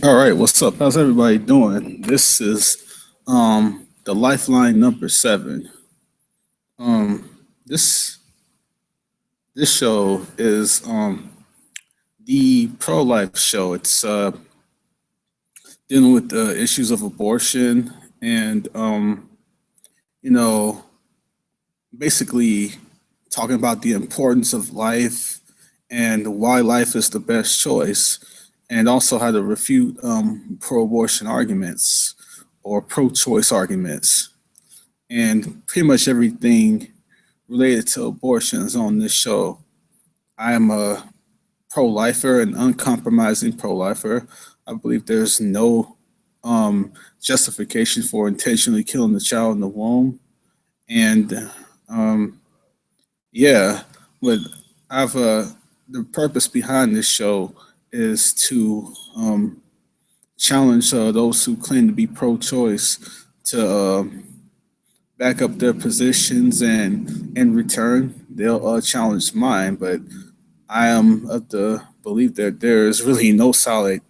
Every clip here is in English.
All right, what's up? How's everybody doing? This is the Lifeline number 7. Um this this show is the pro-life show. It's dealing with the issues of abortion and you know, basically talking about the importance of life and why life is the best choice, and also how to refute pro-abortion arguments or pro-choice arguments. And pretty much everything related to abortions on this show. I am a pro lifer, an uncompromising pro lifer. I believe there's no justification for intentionally killing the child in the womb. And um, yeah, but I've the purpose behind this show is to challenge those who claim to be pro choice to back up their positions, and in return they'll challenge mine. But I am of the belief that there is really no solid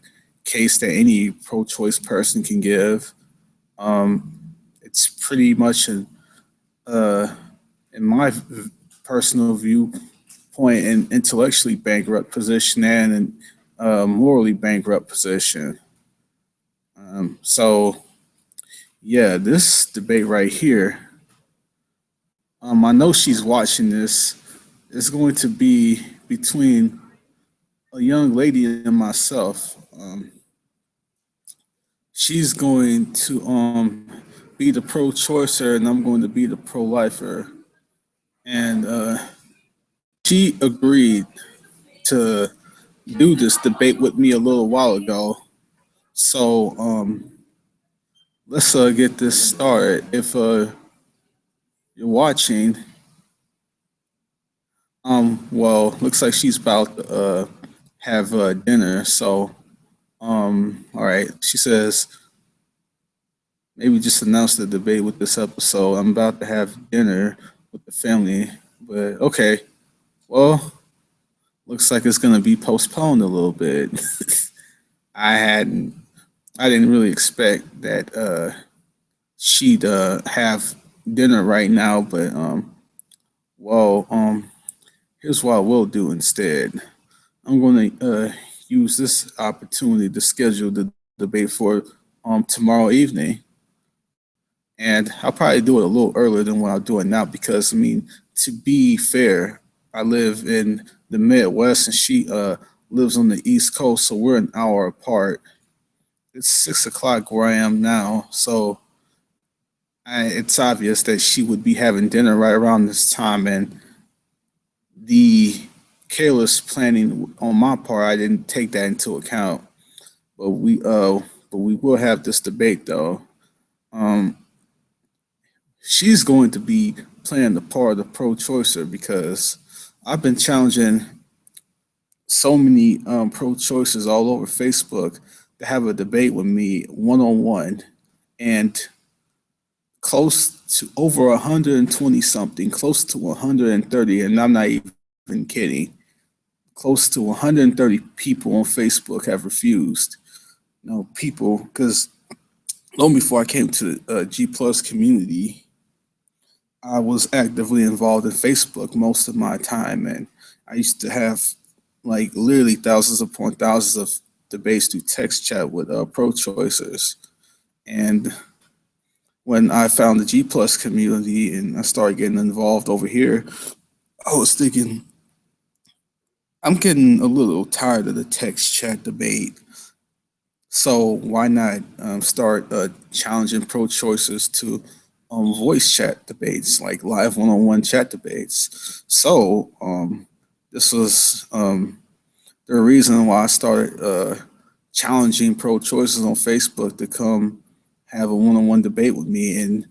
case that any pro-choice person can give. It's pretty much uh, in my personal viewpoint, an intellectually bankrupt position and an morally bankrupt position. So yeah, this debate right here, I know she's watching this. It's going to be between a young lady and myself. She's going to be the pro-choicer, and I'm going to be the pro-lifer. And she agreed to do this debate with me a little while ago. So let's get this started. If you're watching, well, looks like she's about to have dinner. So all right. She says, maybe just announce the debate with this episode. I'm about to have dinner with the family, but okay. Well, looks like it's gonna be postponed a little bit. I hadn't, I didn't really expect that she'd have dinner right now, but well, here's what I will do instead. I'm gonna use this opportunity to schedule the debate for tomorrow evening, and I'll probably do it a little earlier than what I'll do it now because I mean, to be fair, I live in the Midwest and she lives on the East Coast, so we're an hour apart. It's 6 o'clock where I am now, so it's obvious that she would be having dinner right around this time, and the careless planning on my part, I didn't take that into account. But we will have this debate though. Um, she's going to be playing the part of the pro-choicer because I've been challenging so many pro-choicers all over Facebook to have a debate with me one on one, and close to over 120 something, close to 130, and I'm not even kidding. Close to 130 people on Facebook have refused. People, because long before I came to the G Plus community, I was actively involved in Facebook most of my time, and I used to have like literally thousands upon thousands of debates through text chat with pro-choicers. And when I found the G Plus community and I started getting involved over here, I was thinking, I'm getting a little tired of the text chat debate. So why not start challenging pro-choicers to voice chat debates, like live one-on-one chat debates? So this was the reason why I started challenging pro-choicers on Facebook to come have a one-on-one debate with me, and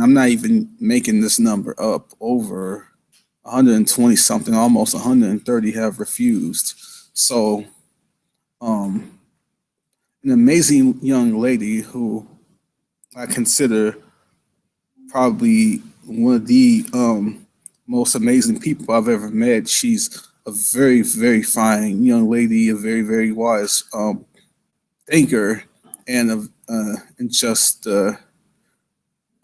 I'm not even making this number up. Over 120 something, almost 130 have refused. So um, an amazing young lady who I consider probably one of the most amazing people I've ever met. She's a very, very fine young lady, a very, very wise thinker and just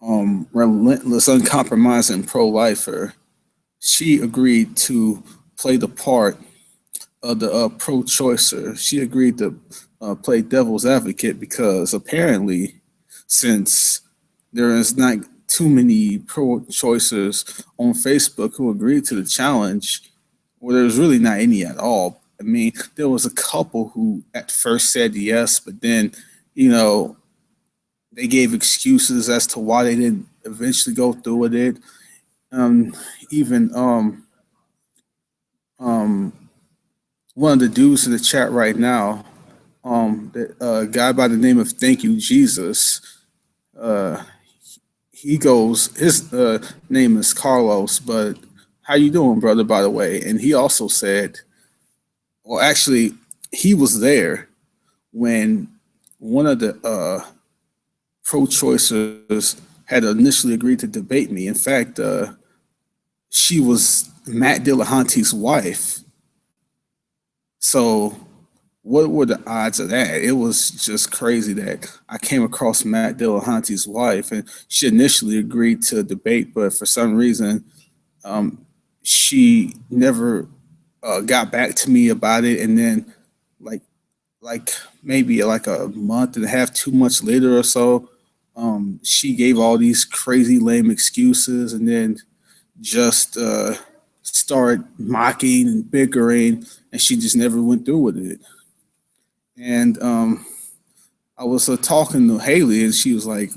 relentless, uncompromising pro-lifer. She agreed to play the part of the pro-choicer. She agreed to play devil's advocate because apparently, since there is not too many pro-choicers on Facebook who agreed to the challenge, well, there's really not any at all. I mean, there was a couple who at first said yes, but then, you know, they gave excuses as to why they didn't eventually go through with it. Um, even um, one of the dudes in the chat right now, the guy by the name of Thank You Jesus, uh, he goes, his name is Carlos, but how you doing, brother, by the way? And he also said, well, actually, he was there when one of the pro-choicers had initially agreed to debate me. In fact, she was Matt Dillahunty's wife. So what were the odds of that? It was just crazy that I came across Matt Dillahunty's wife, and she initially agreed to debate, but for some reason, um, she never got back to me about it. And then, like, like maybe like a month and a half, 2 months later or so, she gave all these crazy lame excuses, and then just started mocking and bickering, and she just never went through with it. And I was talking to Haley, and she was like,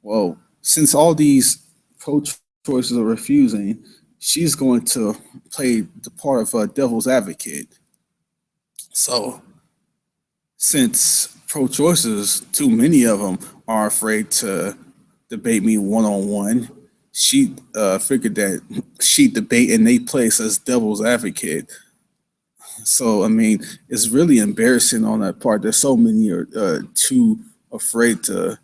"Well, since all these pro-choicers are refusing, she's going to play the part of a devil's advocate." So, since pro-choicers, too many of them are afraid to debate me one on one, she figured that she'd debate in their place as devil's advocate. So I mean, it's really embarrassing on that part. There's so many are too afraid to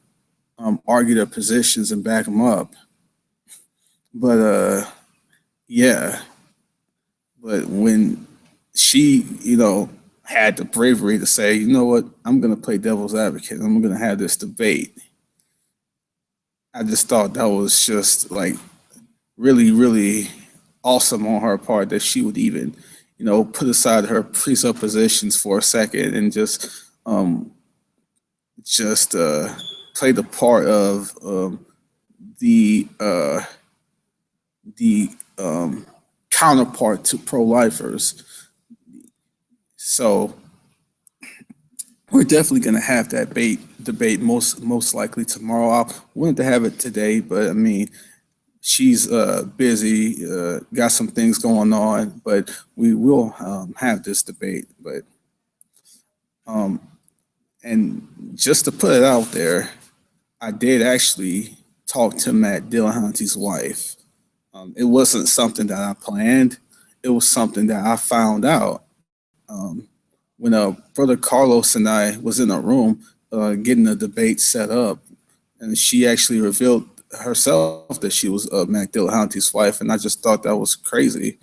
argue their positions and back them up. But yeah, but when she, had the bravery to say, you know what, I'm gonna play devil's advocate. I'm gonna have this debate. I just thought that was just like really, really awesome on her part that she would even, put aside her presuppositions for a second and just play the part of the the counterpart to pro-lifers. So we're definitely going to have that debate most likely tomorrow. I wanted to have it today, but I mean, she's busy, got some things going on, but we will have this debate. But um, and just to put it out there, I did actually talk to Matt Dillahunty's wife. It wasn't something that I planned. It was something that I found out when brother Carlos and I was in a room getting the debate set up, and she actually revealed herself that she was Matt Dillahunty's wife, and I just thought that was crazy.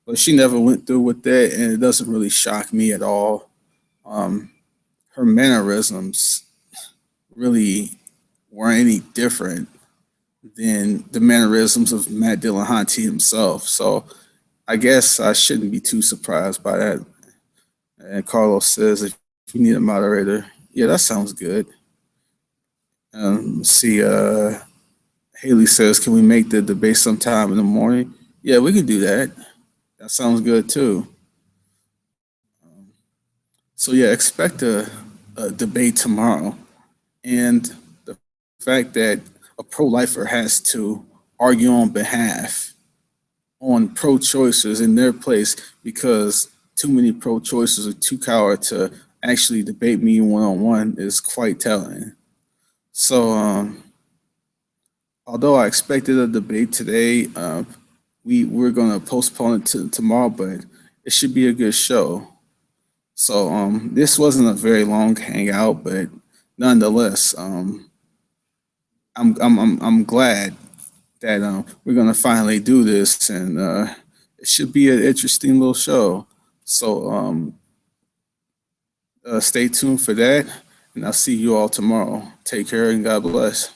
But she never went through with that, and it doesn't really shock me at all. Um, Her mannerisms really weren't any different than the mannerisms of Matt Dillahunty himself. So I guess I shouldn't be too surprised by that. And Carlos says, if you need a moderator, yeah, that sounds good. See, Haley says, can we make the debate sometime in the morning? Yeah, we could do that. That sounds good too. So yeah, expect a debate tomorrow. And the fact that a pro-lifer has to argue on behalf on pro-choicers in their place because too many pro-choicers are too coward to actually debate me one-on-one is quite telling. So although I expected a debate today, we're gonna postpone it to tomorrow, but it should be a good show. So this wasn't a very long hangout, but nonetheless, I'm glad that we're gonna finally do this, and it should be an interesting little show. So stay tuned for that. and I'll see you all tomorrow. Take care and God bless.